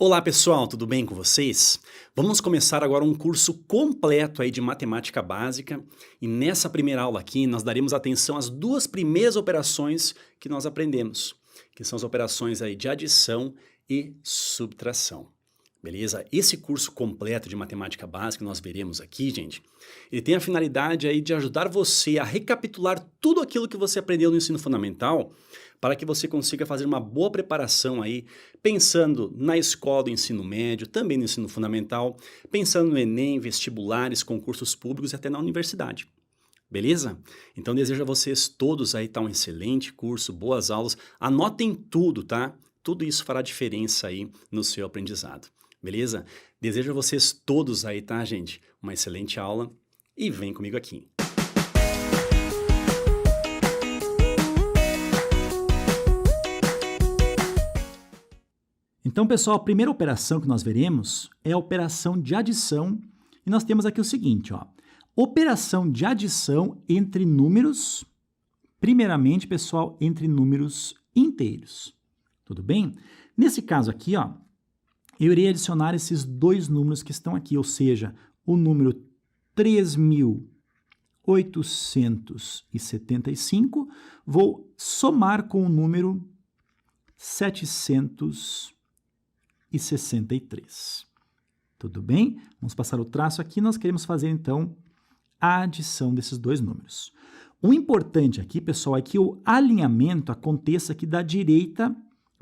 Olá pessoal, tudo bem com vocês? Vamos começar agora um curso completo aí de matemática básica e nessa primeira aula aqui nós daremos atenção às duas primeiras operações que nós aprendemos, que são as operações aí de adição e subtração. Beleza? Esse curso completo de matemática básica que nós veremos aqui, gente, ele tem a finalidade aí de ajudar você a recapitular tudo aquilo que você aprendeu no ensino fundamental para que você consiga fazer uma boa preparação aí, pensando na escola do ensino médio, também no ensino fundamental, pensando no Enem, vestibulares, concursos públicos e até na universidade. Beleza? Então desejo a vocês todos aí um excelente curso, boas aulas, anotem tudo, tá? Tudo isso fará diferença aí no seu aprendizado. Beleza? Desejo a vocês todos aí, tá, gente? Uma excelente aula e vem comigo aqui. Então, pessoal, a primeira operação que nós veremos é a operação de adição. E nós temos aqui o seguinte, ó. Operação de adição entre números, primeiramente, pessoal, entre números inteiros. Tudo bem? Nesse caso aqui, ó, eu irei adicionar esses dois números que estão aqui, ou seja, o número 3.875, vou somar com o número 763. Tudo bem? Vamos passar o traço aqui, nós queremos fazer então a adição desses dois números. O importante aqui, pessoal, é que o alinhamento aconteça aqui da direita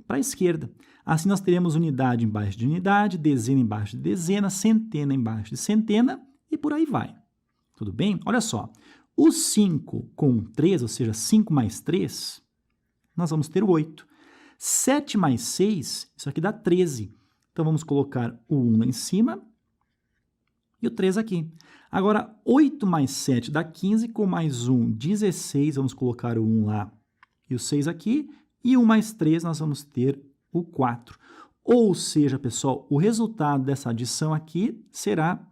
para a esquerda. Assim nós teremos unidade embaixo de unidade, dezena embaixo de dezena, centena embaixo de centena e por aí vai. Tudo bem? Olha só, o 5 com 3, ou seja, 5 mais 3, nós vamos ter o 8. 7 mais 6, isso aqui dá 13. Então, vamos colocar o 1 lá em cima e o 3 aqui. Agora, 8 mais 7 dá 15, com mais 1, 16. Vamos colocar o 1 lá e o 6 aqui. E 1 mais 3, nós vamos ter o 4. Ou seja, pessoal, o resultado dessa adição aqui será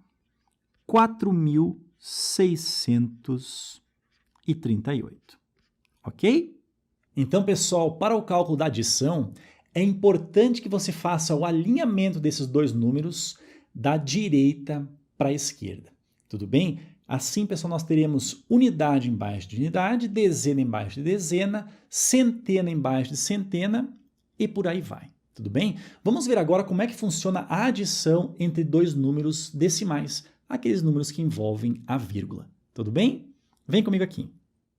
4.638. Ok? Então, pessoal, para o cálculo da adição, é importante que você faça o alinhamento desses dois números da direita para a esquerda. Tudo bem? Assim, pessoal, nós teremos unidade embaixo de unidade, dezena embaixo de dezena, centena embaixo de centena e por aí vai. Tudo bem? Vamos ver agora como é que funciona a adição entre dois números decimais, aqueles números que envolvem a vírgula. Tudo bem? Vem comigo aqui.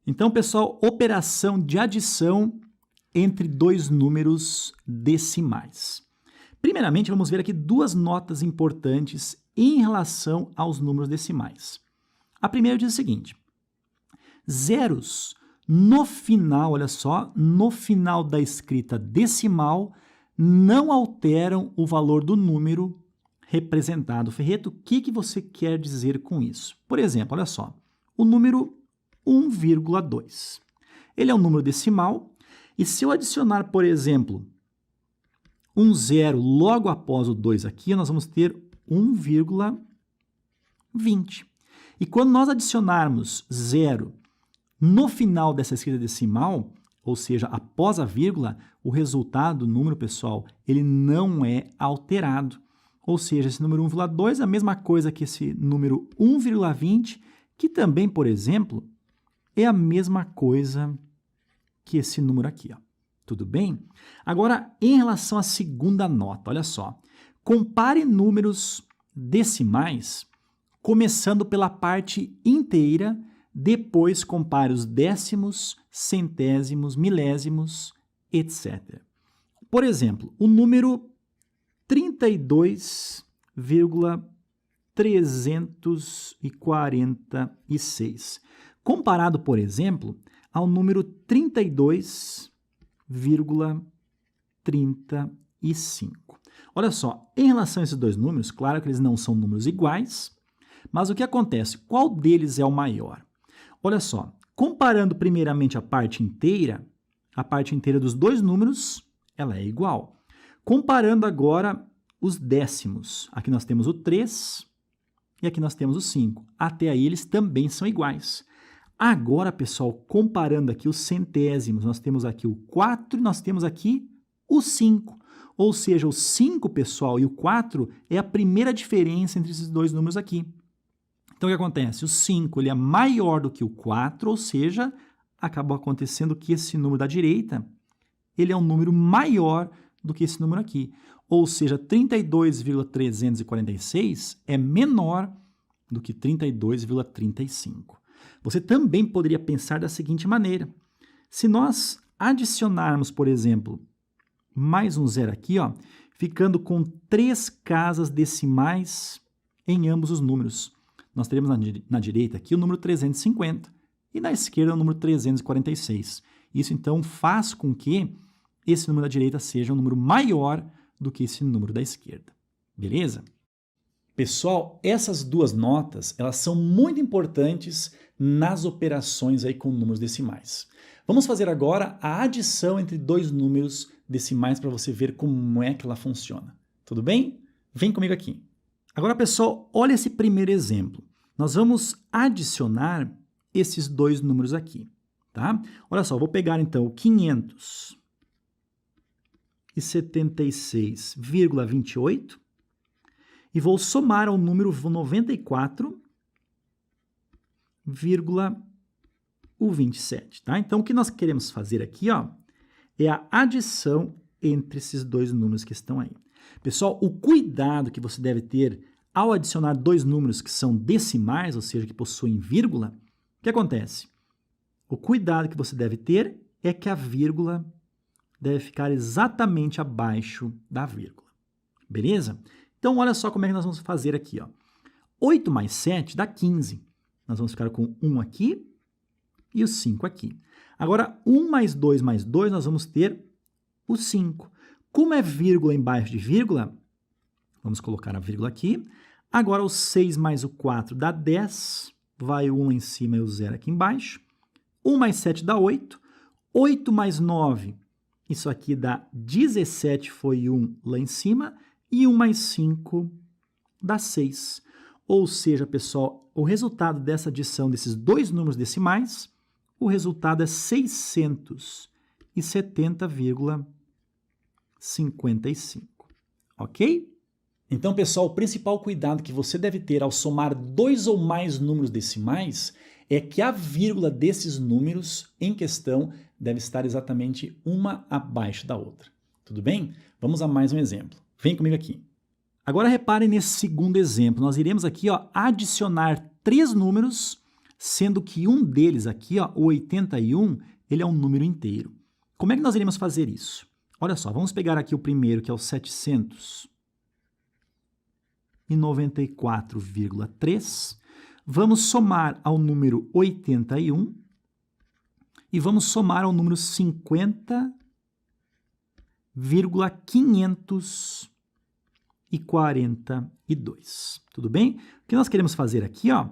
Então, pessoal, operação de adição entre dois números decimais. Primeiramente, vamos ver aqui duas notas importantes em relação aos números decimais. A primeira diz o seguinte: zeros no final, olha só, no final da escrita decimal não alteram o valor do número representado. Ferreto, o que você quer dizer com isso? Por exemplo, olha só, o número 1,2. Ele é um número decimal e se eu adicionar, por exemplo, um zero logo após o 2 aqui, nós vamos ter 1,20. E quando nós adicionarmos zero no final dessa escrita decimal, ou seja, após a vírgula, o resultado do número, pessoal, ele não é alterado. Ou seja, esse número 1,2 é a mesma coisa que esse número 1,20, que também, por exemplo, é a mesma coisa que esse número aqui, ó. Tudo bem? Agora, em relação à segunda nota, olha só. Compare números decimais, começando pela parte inteira, depois compare os décimos, centésimos, milésimos, etc. Por exemplo, o número 32,346. Comparado, por exemplo, ao número 32,35. Olha só, em relação a esses dois números, claro que eles não são números iguais, mas o que acontece? Qual deles é o maior? Olha só, comparando primeiramente a parte inteira dos dois números, ela é igual. Comparando agora os décimos, aqui nós temos o 3 e aqui nós temos o 5. Até aí eles também são iguais. Agora, pessoal, comparando aqui os centésimos, nós temos aqui o 4 e nós temos aqui o 5. Ou seja, o 5, pessoal, e o 4 é a primeira diferença entre esses dois números aqui. Então, o que acontece? O 5 ele é maior do que o 4, ou seja, acabou acontecendo que esse número da direita ele é um número maior do que esse número aqui. Ou seja, 32,346 é menor do que 32,35. Você também poderia pensar da seguinte maneira. Se nós adicionarmos, por exemplo, mais um zero aqui, ó, ficando com 3 casas decimais em ambos os números. Nós teremos na direita aqui o número 350 e na esquerda o número 346. Isso, então, faz com que esse número da direita seja um número maior do que esse número da esquerda. Beleza? Pessoal, essas duas notas, elas são muito importantes nas operações aí com números decimais. Vamos fazer agora a adição entre dois números decimais para você ver como é que ela funciona. Tudo bem? Vem comigo aqui. Agora, pessoal, olha esse primeiro exemplo. Nós vamos adicionar esses dois números aqui, tá? Olha só, eu vou pegar então o 576,28 e vou somar ao número 94,27, tá? Então, o que nós queremos fazer aqui, ó, é a adição entre esses dois números que estão aí. Pessoal, o cuidado que você deve ter ao adicionar dois números que são decimais, ou seja, que possuem vírgula, o que acontece? O cuidado que você deve ter é que a vírgula deve ficar exatamente abaixo da vírgula. Beleza? Então, olha só como é que nós vamos fazer aqui, ó. 8 mais 7 dá 15. Nós vamos ficar com 1 aqui e o 5 aqui. Agora, 1 mais 2 mais 2, nós vamos ter o 5. Como é vírgula embaixo de vírgula, vamos colocar a vírgula aqui. Agora, o 6 mais o 4 dá 10. Vai o 1 lá em cima e o 0 aqui embaixo. 1 mais 7 dá 8. 8 mais 9, isso aqui dá 17, foi 1 lá em cima. E 1 mais 5 dá 6. Ou seja, pessoal, o resultado dessa adição desses dois números decimais, o resultado é 670,55. Ok? Então, pessoal, o principal cuidado que você deve ter ao somar dois ou mais números decimais é que a vírgula desses números em questão deve estar exatamente uma abaixo da outra. Tudo bem? Vamos a mais um exemplo. Vem comigo aqui. Agora reparem nesse segundo exemplo. Nós iremos aqui, ó, adicionar 3 números, sendo que um deles aqui, ó, o 81, ele é um número inteiro. Como é que nós iremos fazer isso? Olha só, vamos pegar aqui o primeiro, que é o 794,3. Vamos somar ao número 81 e vamos somar ao número 50,542. Tudo bem? O que nós queremos fazer aqui, ó,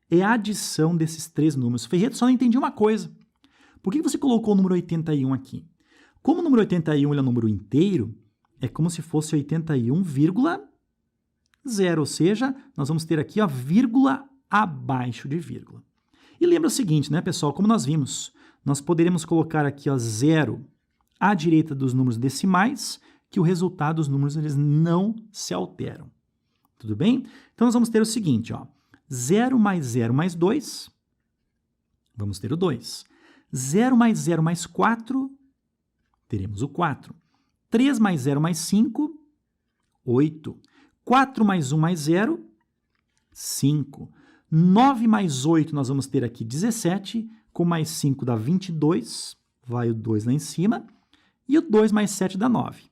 é a adição desses 3 números. Ferreira, só não entendi uma coisa. Por que você colocou o número 81 aqui? Como o número 81 ele é um número inteiro, é como se fosse 81,0, ou seja, nós vamos ter aqui a vírgula abaixo de vírgula. E lembra o seguinte, né, pessoal? Como nós vimos, nós poderíamos colocar aqui, ó, 0 à direita dos números decimais, que o resultado dos números eles não se alteram. Tudo bem? Então, nós vamos ter o seguinte, ó, 0 mais 2, vamos ter o 2. 0 mais 4, teremos o 4. 3 mais 0 mais 5, 8. 4 mais 1 mais 0, 5. 9 mais 8, nós vamos ter aqui 17. Com mais 5 dá 22. Vai o 2 lá em cima. E o 2 mais 7 dá 9.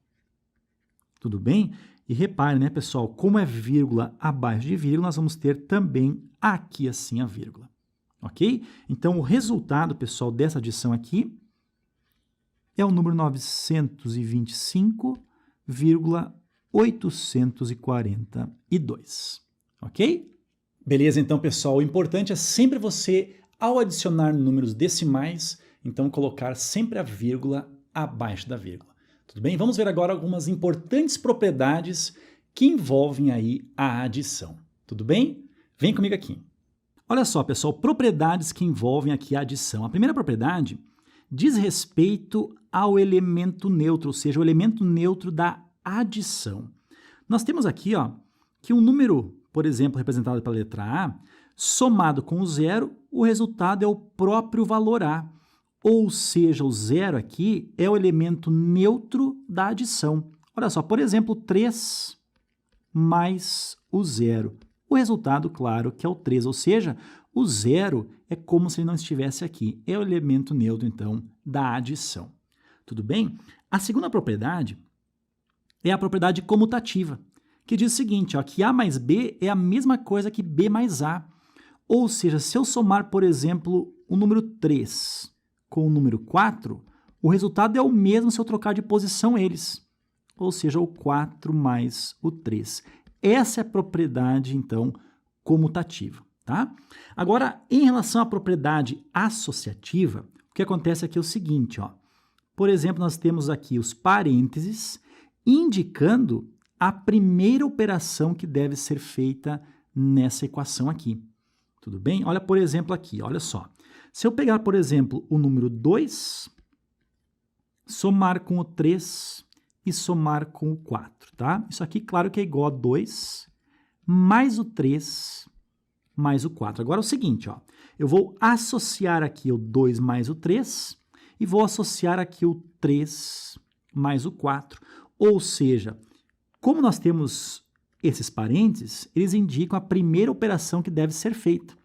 Tudo bem? E repare, né, pessoal, como é vírgula abaixo de vírgula, nós vamos ter também aqui assim a vírgula. Ok? Então, o resultado, pessoal, dessa adição aqui é o número 925,842. Ok? Beleza, então, pessoal, o importante é sempre você, ao adicionar números decimais, então colocar sempre a vírgula abaixo da vírgula. Tudo bem? Vamos ver agora algumas importantes propriedades que envolvem aí a adição. Tudo bem? Vem comigo aqui. Olha só, pessoal, propriedades que envolvem aqui a adição. A primeira propriedade diz respeito ao elemento neutro, ou seja, o elemento neutro da adição. Nós temos aqui, ó, que um número, por exemplo, representado pela letra A, somado com o zero, o resultado é o próprio valor A. Ou seja, o zero aqui é o elemento neutro da adição. Olha só, por exemplo, 3 mais o zero. O resultado, claro, que é o 3, ou seja, o zero é como se ele não estivesse aqui. É o elemento neutro, então, da adição. Tudo bem? A segunda propriedade é a propriedade comutativa, que diz o seguinte, ó, que A mais B é a mesma coisa que B mais A. Ou seja, se eu somar, por exemplo, o número 3 com o número 4, o resultado é o mesmo se eu trocar de posição eles. Ou seja, o 4 mais o 3. Essa é a propriedade, então, comutativa, tá? Agora, em relação à propriedade associativa, o que acontece aqui é o seguinte, ó. Por exemplo, nós temos aqui os parênteses indicando a primeira operação que deve ser feita nessa equação aqui. Tudo bem? Olha, por exemplo, aqui, olha só. Se eu pegar, por exemplo, o número 2, somar com o 3 e somar com o 4, tá? Isso aqui, claro que é igual a 2 mais o 3 mais o 4. Agora é o seguinte, ó. Eu vou associar aqui o 2 mais o 3 e vou associar aqui o 3 mais o 4. Ou seja, como nós temos esses parênteses, eles indicam a primeira operação que deve ser feita.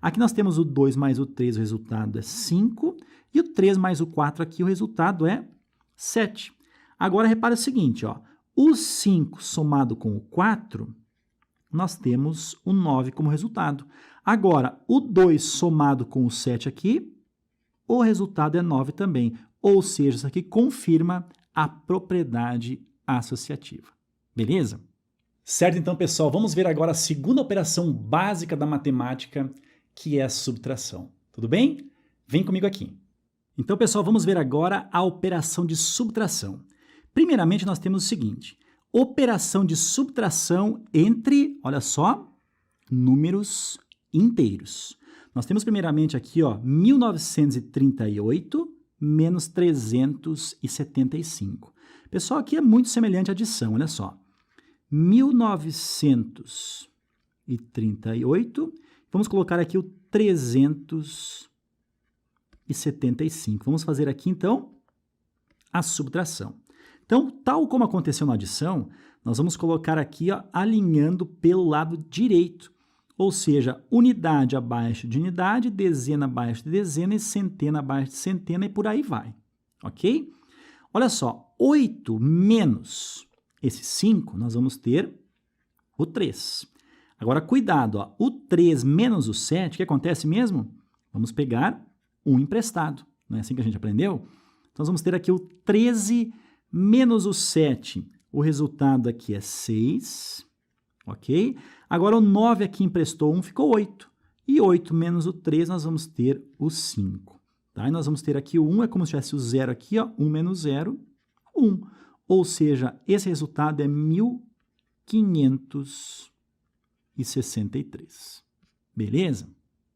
Aqui nós temos o 2 mais o 3, o resultado é 5, e o 3 mais o 4 aqui, o resultado é 7. Agora, repare o seguinte, ó, o 5 somado com o 4, nós temos o 9 como resultado. Agora, o 2 somado com o 7 aqui, o resultado é 9 também. Ou seja, isso aqui confirma a propriedade associativa. Beleza? Certo, então, pessoal, vamos ver agora a segunda operação básica da matemática, que é a subtração. Tudo bem? Vem comigo aqui. Então, pessoal, vamos ver agora a operação de subtração. Primeiramente, nós temos o seguinte, operação de subtração entre, olha só, números inteiros. Nós temos primeiramente aqui, ó, 1938 menos 375. Pessoal, aqui é muito semelhante à adição, olha só. 1938, vamos colocar aqui o 375. Vamos fazer aqui, então, a subtração. Então, tal como aconteceu na adição, nós vamos colocar aqui, ó, alinhando pelo lado direito. Ou seja, unidade abaixo de unidade, dezena abaixo de dezena e centena abaixo de centena e por aí vai. Ok? Olha só, 8 menos esse 5, nós vamos ter o 3. Agora, cuidado, ó, o 3 menos o 7, o que acontece mesmo? Vamos pegar um emprestado. Não é assim que a gente aprendeu? Então, nós vamos ter aqui o 13 menos o 7. O resultado aqui é 6. Ok? Agora, o 9 aqui emprestou 1, ficou 8. E 8 menos o 3, nós vamos ter o 5. Tá? E nós vamos ter aqui o 1, é como se tivesse o 0 aqui, ó, 1 menos 0, 1. Ou seja, esse resultado é 1563. Beleza?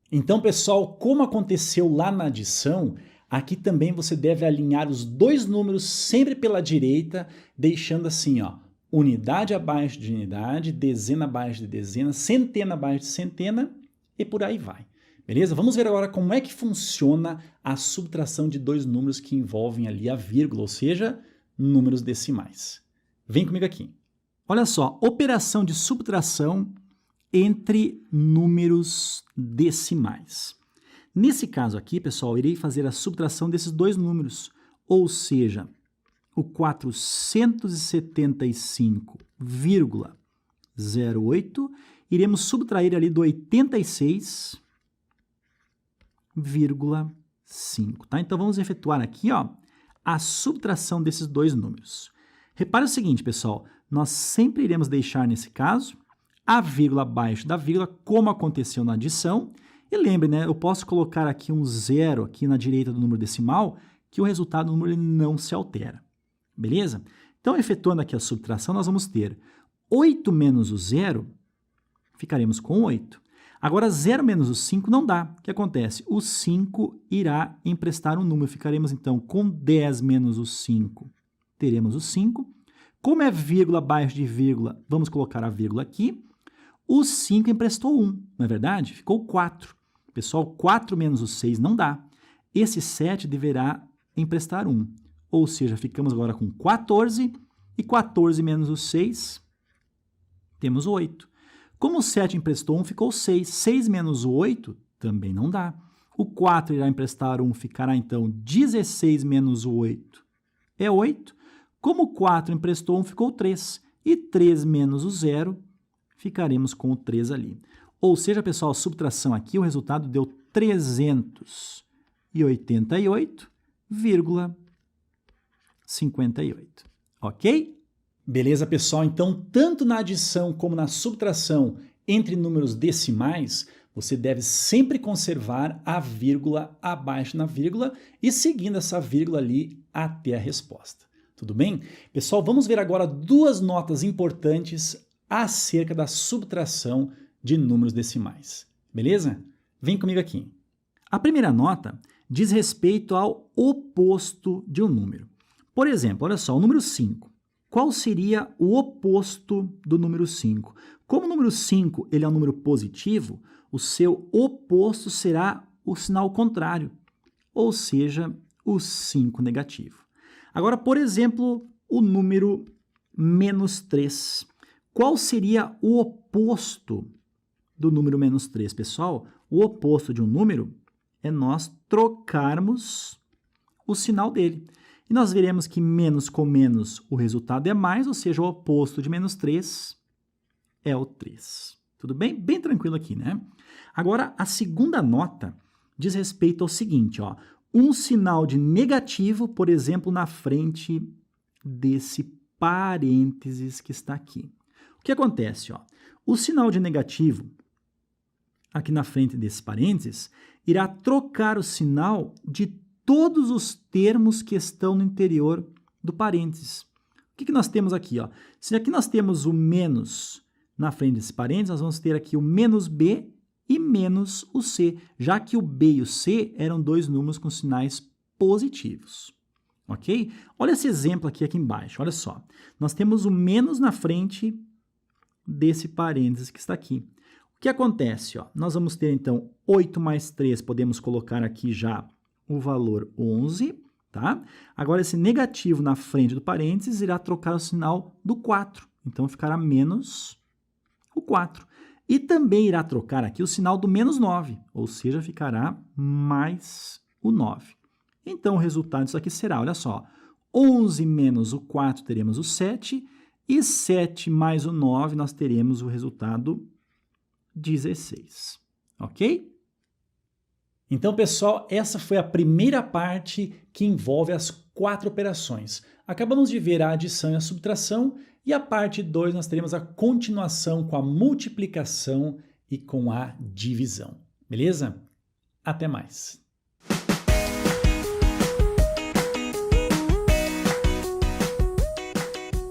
Então, pessoal, como aconteceu lá na adição, aqui também você deve alinhar os dois números sempre pela direita, deixando assim, ó, unidade abaixo de unidade, dezena abaixo de dezena, centena abaixo de centena e por aí vai. Beleza? Vamos ver agora como é que funciona a subtração de dois números que envolvem ali a vírgula, ou seja, números decimais. Vem comigo aqui. Olha só, operação de subtração entre números decimais. Nesse caso aqui, pessoal, eu irei fazer a subtração desses dois números, ou seja, o 475,08, iremos subtrair ali do 86,5, tá? Então, vamos efetuar aqui, ó, a subtração desses dois números. Repare o seguinte, pessoal, nós sempre iremos deixar, nesse caso, a vírgula abaixo da vírgula, como aconteceu na adição. E lembre, né, eu posso colocar aqui um zero aqui na direita do número decimal, que o resultado do número ele não se altera. Beleza? Então, efetuando aqui a subtração, nós vamos ter 8 menos o zero, ficaremos com 8. Agora, 0 menos o 5 não dá. O que acontece? O 5 irá emprestar um número. Ficaremos, então, com 10 menos o 5, teremos o 5. Como é vírgula abaixo de vírgula, vamos colocar a vírgula aqui. O 5 emprestou 1, não é verdade? Ficou 4. Pessoal, 4 menos o 6 não dá. Esse 7 deverá emprestar 1. Ou seja, ficamos agora com 14. E 14 menos o 6, temos 8. Como o 7 emprestou 1, ficou 6. 6 menos o 8 também não dá. O 4 irá emprestar 1, ficará então 16 menos o 8 é 8. Como o 4 emprestou 1, ficou 3. E 3 menos o 0, ficaremos com o 3 ali. Ou seja, pessoal, a subtração aqui, o resultado deu 388,58. Ok? Beleza, pessoal? Então, tanto na adição como na subtração entre números decimais, você deve sempre conservar a vírgula abaixo na vírgula e seguindo essa vírgula ali até a resposta. Tudo bem? Pessoal, vamos ver agora duas notas importantes acerca da subtração de números decimais. Beleza? Vem comigo aqui. A primeira nota diz respeito ao oposto de um número. Por exemplo, olha só, o número 5. Qual seria o oposto do número 5? Como o número 5 ele é um número positivo, o seu oposto será o sinal contrário, ou seja, o 5 negativo. Agora, por exemplo, o número menos 3. Qual seria o oposto do número menos 3, pessoal? O oposto de um número é nós trocarmos o sinal dele. E nós veremos que menos com menos o resultado é mais, ou seja, o oposto de menos 3 é o 3. Tudo bem? Bem tranquilo aqui, né? Agora, a segunda nota diz respeito ao seguinte, ó. Um sinal de negativo, por exemplo, na frente desse parênteses que está aqui. O que acontece, ó? O sinal de negativo, aqui na frente desse parênteses, irá trocar o sinal de todos os termos que estão no interior do parênteses. O que nós temos aqui? Ó? Se aqui nós temos o menos na frente desse parênteses, nós vamos ter aqui o menos B e menos o C, já que o B e o C eram dois números com sinais positivos. Ok? Olha esse exemplo aqui embaixo, olha só. Nós temos o menos na frente desse parênteses que está aqui. O que acontece? Ó? Nós vamos ter, então, 8 mais 3, podemos colocar aqui já o valor 11, tá? Agora, esse negativo na frente do parênteses irá trocar o sinal do 4. Então, ficará menos o 4. E também irá trocar aqui o sinal do menos 9, ou seja, ficará mais o 9. Então, o resultado disso aqui será, olha só, 11 menos o 4 teremos o 7, e 7 mais o 9 nós teremos o resultado 16. Ok? Então, pessoal, essa foi a primeira parte que envolve as 4 operações. Acabamos de ver a adição e a subtração, e a parte 2 nós teremos a continuação com a multiplicação e com a divisão. Beleza? Até mais!